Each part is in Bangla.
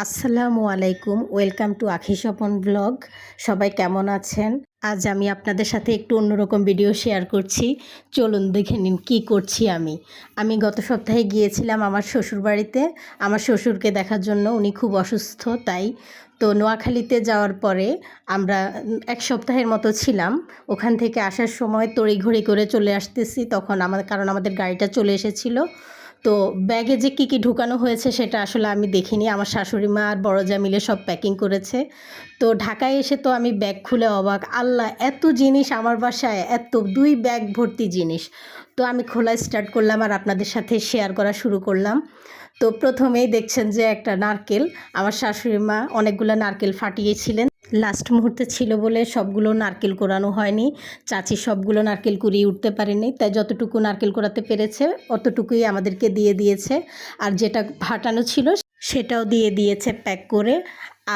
আসসালামু আলাইকুম, ওয়েলকাম টু আখি স্বপন ব্লগ। সবাই কেমন আছেন? আজ আমি আপনাদের সাথে একটু অন্যরকম ভিডিও শেয়ার করছি। চলুন দেখে নিন কী করছি আমি গত সপ্তাহে গিয়েছিলাম আমার শ্বশুরবাড়িতে আমার শ্বশুরকে দেখার জন্য। উনি খুব অসুস্থ, তাই তো নোয়াখালীতে যাওয়ার পরে আমরা এক সপ্তাহের মতো ছিলাম। ওখান থেকে আসার সময় তড়িঘড়ি করে চলে আসতেছি, তখন কারণ আমাদের গাড়িটা চলে এসেছিলো। তো ব্যাগে যে কী কী ঢুকানো হয়েছে সেটা আসলে আমি দেখিনি। আমার শাশুড়ি মা আর বড় যা মিলে সব প্যাকিং করেছে। তো ঢাকায় এসে তো আমি ব্যাগ খুলে অবাক, আল্লাহ এত জিনিস আমার বাসায়, এত 2 ব্যাগ ভর্তি জিনিস। তো আমি খোলা স্টার্ট করলাম আর আপনাদের সাথে শেয়ার করা শুরু করলাম। তো প্রথমেই দেখছেন যে একটা নারকেল, আমার শাশুড়ি মা অনেকগুলো নারকেল ফাটিয়েছিলেন। লাস্ট মুহূর্তে ছিল বলে সবগুলো নারকেল কোরানো হয়নি। চাচি সবগুলো নারকেল কুড়িয়ে উঠতে পারেনি, তাই যতটুকু নারকেল কোরাতে পেরেছে অতটুকুই আমাদেরকে দিয়ে দিয়েছে। আর যেটা ফাটানো ছিল সেটাও দিয়ে দিয়েছে প্যাক করে।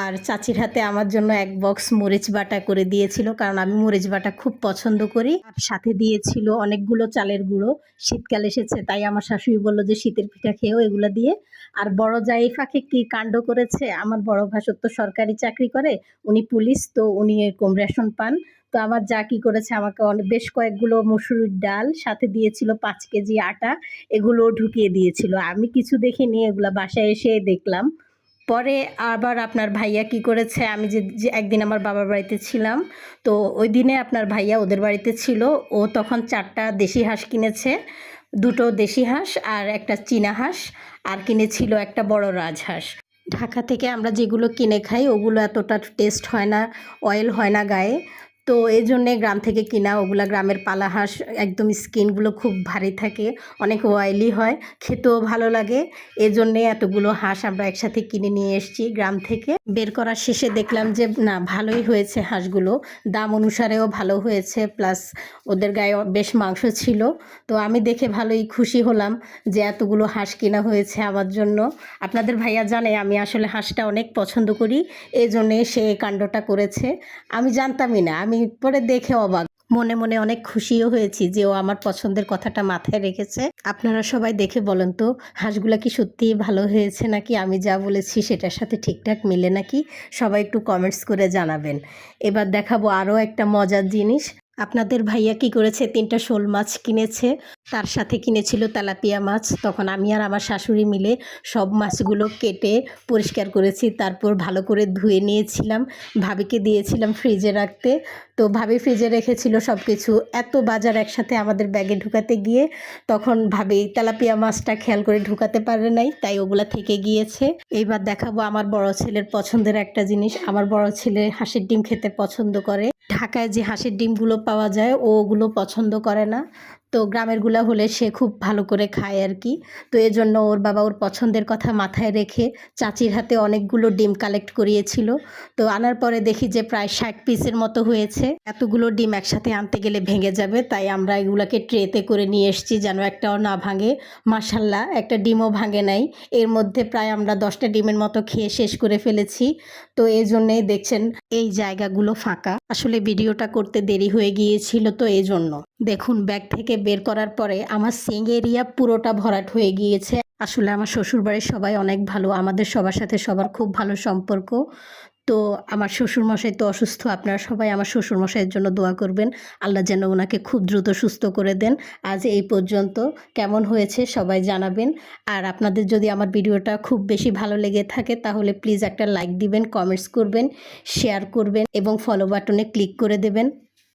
আর চাচির হাতে আমার জন্য এক বক্স মরিচ বাটা করে দিয়েছিল, কারণ আমি মরিচ বাটা খুব পছন্দ করি। আর সাথে দিয়েছিল অনেকগুলো চালের গুঁড়ো। শীতকাল এসেছে, তাই আমার শাশুড়ি বলল যে শীতের পিঠা খেয়েও এগুলো দিয়ে। আর বড় যা এই ফাঁকে কী কাণ্ড করেছে, আমার বড় ভাসুর তো সরকারি চাকরি করে, উনি পুলিশ, তো উনি এরকম রেশন পান। তো আমার যা কী করেছে, আমাকে বেশ কয়েকগুলো মসুরির ডাল, সাথে দিয়েছিল 5 কেজি আটা, এগুলোও ঢুকিয়ে দিয়েছিল। আমি কিছু দেখিনি, এগুলা বাসায় এসে দেখলাম। পরে আবার আপনার ভাইয়া কি করেছে, আমি যে একদিন আমার বাবার বাড়িতে ছিলাম, তো ওই দিনে আপনার ভাইয়া ওদের বাড়িতে ছিল। ও তখন 4টা দেশি হাঁস কিনেছে, 2টো দেশি হাঁস আর একটা চীনা হাঁস, আর কিনেছিল একটা বড় রাজহাঁস। ঢাকা থেকে আমরা যেগুলো কিনে খাই ওগুলো এতটা টেস্ট হয় না, অয়েল হয় না গায়ে। তো এই জন্যে গ্রাম থেকে কিনা, ওগুলা গ্রামের পালা হাঁস, একদম স্কিনগুলো খুব ভারী থাকে, অনেক অয়েলি হয়, খেতেও ভালো লাগে। এজন্যে এতগুলো হাঁস আমরা একসাথে কিনে নিয়ে এসেছি গ্রাম থেকে। বের করার শেষে দেখলাম যে না, ভালোই হয়েছে হাঁসগুলো, দাম অনুসারেও ভালো হয়েছে, প্লাস ওদের গায়ে বেশ মাংস ছিল। তো আমি দেখে ভালোই খুশি হলাম যে এতগুলো হাঁস কেনা হয়েছে আমার জন্য। আপনাদের ভাইয়া জানে আমি আসলে হাঁসটা অনেক পছন্দ করি, এই জন্যে সে কাণ্ডটা করেছে। আমি জানতামই না, আমি পরে দেখে অবাক, মনে মনে অনেক খুশিও হয়েছি যে ও আমার পছন্দের কথাটা মাথায় রেখেছে। আপনারা সবাই দেখে বলেন তো, হাঁসগুলা কি সত্যিই ভালো হয়েছে, নাকি আমি যা বলেছি সেটার সাথে ঠিকঠাক মিলে নাকি? সবাই একটু কমেন্টস করে জানাবেন। এবার দেখাবো আরও একটা মজার জিনিস। আপনাদের ভাইয়া কি করেছে, 3টা শোল মাছ কিনেছে, তার সাথে কিনেছিল তেলাপিয়া মাছ। তখন আমি আর আমার শাশুড়ি মিলে সব মাছগুলো কেটে পরিষ্কার করেছি, তারপর ভালো করে ধুয়ে নিয়েছিলাম, ভাবিকে দিয়েছিলাম ফ্রিজে রাখতে। তো ভাবি ফ্রিজে রেখেছিল সব কিছু। এত বাজার একসাথে আমাদের ব্যাগে ঢুকাতে গিয়ে তখন ভাবি তেলাপিয়া মাছটা খেয়াল করে ঢুকাতে পারে নাই, তাই ওগুলা থেকে গিয়েছে। এইবার দেখাবো আমার বড় ছেলের পছন্দের একটা জিনিস। আমার বড় ছেলে হাঁসের ডিম খেতে পছন্দ করে। ঢাকায় যে হাঁসের ডিমগুলো পাওয়া যায় ও ওগুলো পছন্দ করে না, তো গ্রামেরগুলো হলে সে খুব ভালো করে খায় আর কি। তো এজন্য ওর বাবা ওর পছন্দের কথা মাথায় রেখে চাচির হাতে অনেকগুলো ডিম কালেক্ট করিয়েছিল। তো আনার পরে দেখি যে প্রায় 60 পিসের মতো হয়েছে। এতগুলো ডিম একসাথে আনতে গেলে ভেঙে যাবে, তাই আমরা এগুলোকে ট্রেতে করে নিয়ে এসেছি যেন একটাও না ভাঙে। মাশাল্লাহ, একটা ডিমও ভাঙে নাই। এর মধ্যে প্রায় আমরা 10টা ডিমের মতো খেয়ে শেষ করে ফেলেছি। তো এই জন্যেই দেখছেন এই জায়গাগুলো ফাঁকা। আসলে ভিডিওটা করতে দেরি হয়ে গিয়েছিল, তো এই জন্য দেখুন ব্যাগ থেকে বের করার পরে আমার সিং এরিয়া পুরোটা ভরাট হয়ে গিয়েছে। আসলে আমার শ্বশুরবাড়ির সবাই অনেক ভালো, আমাদের সবার সাথে সবার খুব ভালো সম্পর্ক। তো আমার শ্বশুরমশাই তো অসুস্থ, আপনারা সবাই আমার শ্বশুরমশাইয়ের জন্য দোয়া করবেন, আল্লাহ যেন ওনাকে খুব দ্রুত সুস্থ করে দেন। আজ এই পর্যন্ত, কেমন হয়েছে সবাই জানাবেন। আর আপনাদের যদি আমার ভিডিওটা খুব বেশি ভালো লেগে থাকে তাহলে প্লিজ একটা লাইক দিবেন, কমেন্টস করবেন, শেয়ার করবেন এবং ফলো বাটনে ক্লিক করে দেবেন।